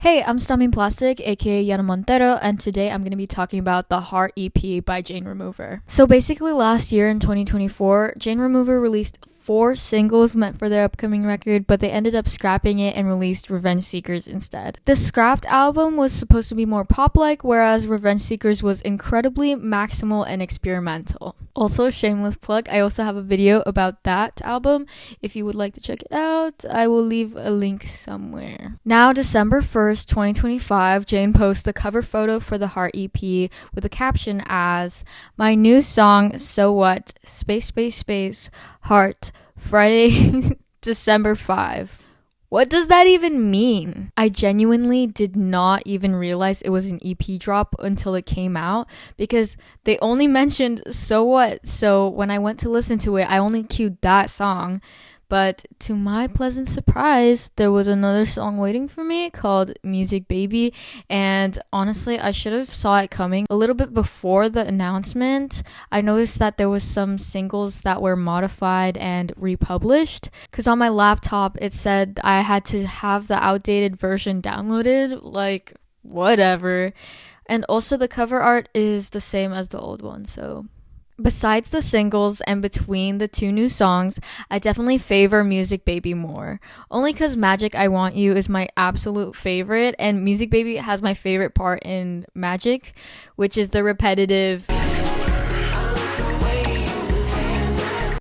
Hey, I'm Stomping Plastic, aka Yana Montero, and today I'm going to be talking about the Heart EP by Jane Remover. So basically last year in 2024, Jane Remover released 4 singles meant for their upcoming record, but they ended up scrapping it and released Revenge Seekers instead. The scrapped album was supposed to be more pop-like, whereas Revenge Seekers was incredibly maximal and experimental. Also, shameless plug, I also have a video about that album. If you would like to check it out, I will leave a link somewhere. Now, December 1st, 2025, Jane posts the cover photo for the Heart EP with a caption as, "My new song, So What, space, Heart, Friday, December 5. What does that even mean? I genuinely did not even realize it was an EP drop until it came out because they only mentioned So What. So when I went to listen to it, I only queued that song. But to my pleasant surprise, there was another song waiting for me called Music Baby. And honestly, I should have saw it coming a little bit before the announcement. I noticed that there was some singles that were modified and republished. Because on my laptop, it said I had to have the outdated version downloaded. Like, whatever. And also the cover art is the same as the old one, so... Besides the singles and between the 2 new songs, I definitely favor Music Baby more. Only because Magic I Want You is my absolute favorite, and Music Baby has my favorite part in Magic, which is the repetitive.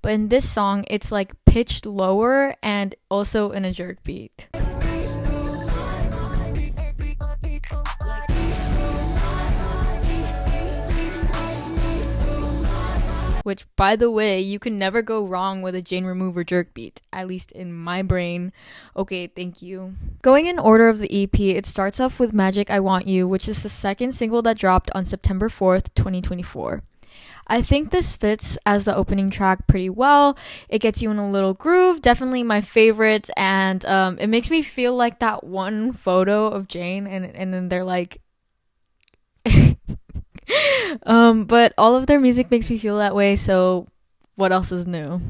But in this song, it's like pitched lower and also in a jerk beat. Which, by the way, you can never go wrong with a Jane Remover jerk beat, at least in my brain. Okay, thank you. Going in order of the EP, it starts off with Magic I Want You, which is the second single that dropped on September 4th, 2024. I think this fits as the opening track pretty well. It gets you in a little groove, definitely my favorite, and it makes me feel like that one photo of Jane, and then they're like... but all of their music makes me feel that way, so what else is new?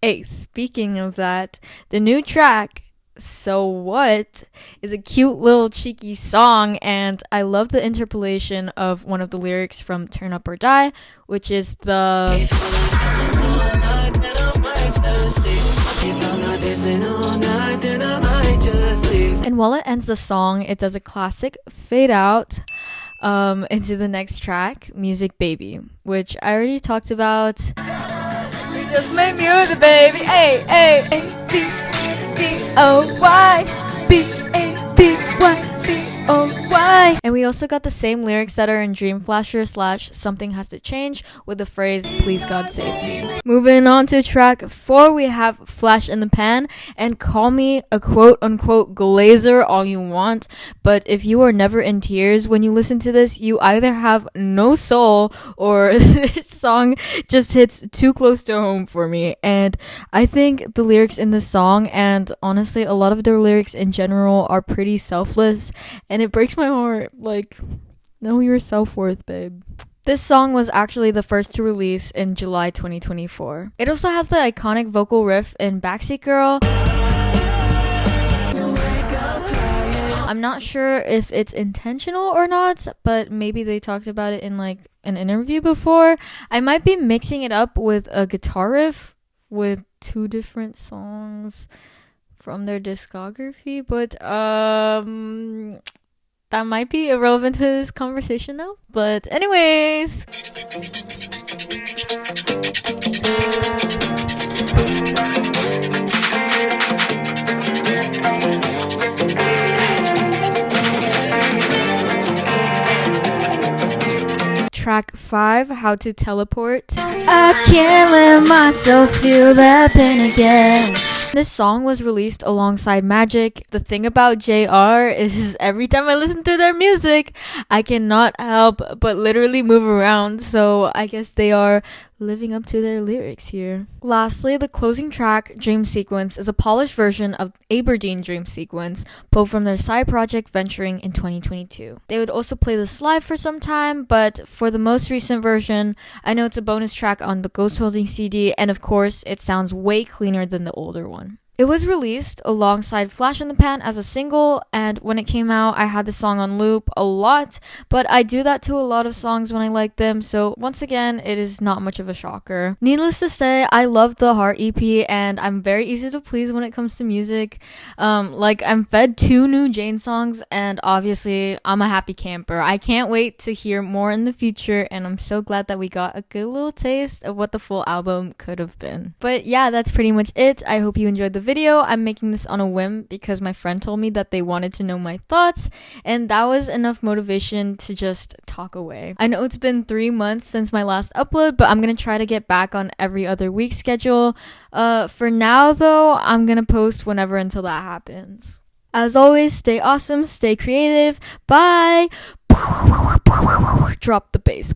Hey, speaking of that, the new track, So What, is a cute little cheeky song, and I love the interpolation of one of the lyrics from Turn Up or Die, which is the... And while it ends the song, it does a classic fade out into the next track, Music Baby, which I already talked about. We just make music, baby. A-A-B-B-O-Y-B-A-B-Y-B-O-Y. And we also got the same lyrics that are in Dream Flasher / Something Has to Change with the phrase, Please God Save Me. Moving on to track 4, we have Flash in the Pan, and call me a quote-unquote glazer all you want, but if you are never in tears when you listen to this, you either have no soul or this song just hits too close to home for me. And I think the lyrics in this song, and honestly a lot of their lyrics in general, are pretty selfless, and it breaks my heart. Like, know your self-worth, babe. This song was actually the first to release in July 2024. It also has the iconic vocal riff in Backseat Girl. I'm not sure if it's intentional or not, but maybe they talked about it in like an interview before. I might be mixing it up with a guitar riff with 2 different songs from their discography, but that might be irrelevant to this conversation now. But anyways, track 5, How to Teleport. I can't let myself feel that pain again. This song was released alongside Magic. The thing about JR is every time I listen to their music, I cannot help but literally move around, so I guess they are living up to their lyrics here. Lastly, the closing track, Dream Sequence, is a polished version of Aberdeen Dream Sequence, pulled from their side project Venturing in 2022. They would also play this live for some time, but for the most recent version, I know it's a bonus track on the Ghost Holding CD, and of course, it sounds way cleaner than the older one. It was released alongside Flash in the Pan as a single, and when it came out, I had the song on loop a lot, but I do that to a lot of songs when I like them, so once again, it is not much of a shocker. Needless to say, I love the Heart EP, and I'm very easy to please when it comes to music. I'm fed 2 new Jane songs, and obviously, I'm a happy camper. I can't wait to hear more in the future, and I'm so glad that we got a good little taste of what the full album could have been. But yeah, that's pretty much it. I hope you enjoyed the video. I'm making this on a whim because my friend told me that they wanted to know my thoughts, and that was enough motivation to just talk away. I know it's been 3 months since my last upload, but I'm gonna try to get back on every other week schedule. For now though, I'm gonna post whenever until that happens. As always, stay awesome, stay creative. Bye. Drop the bass.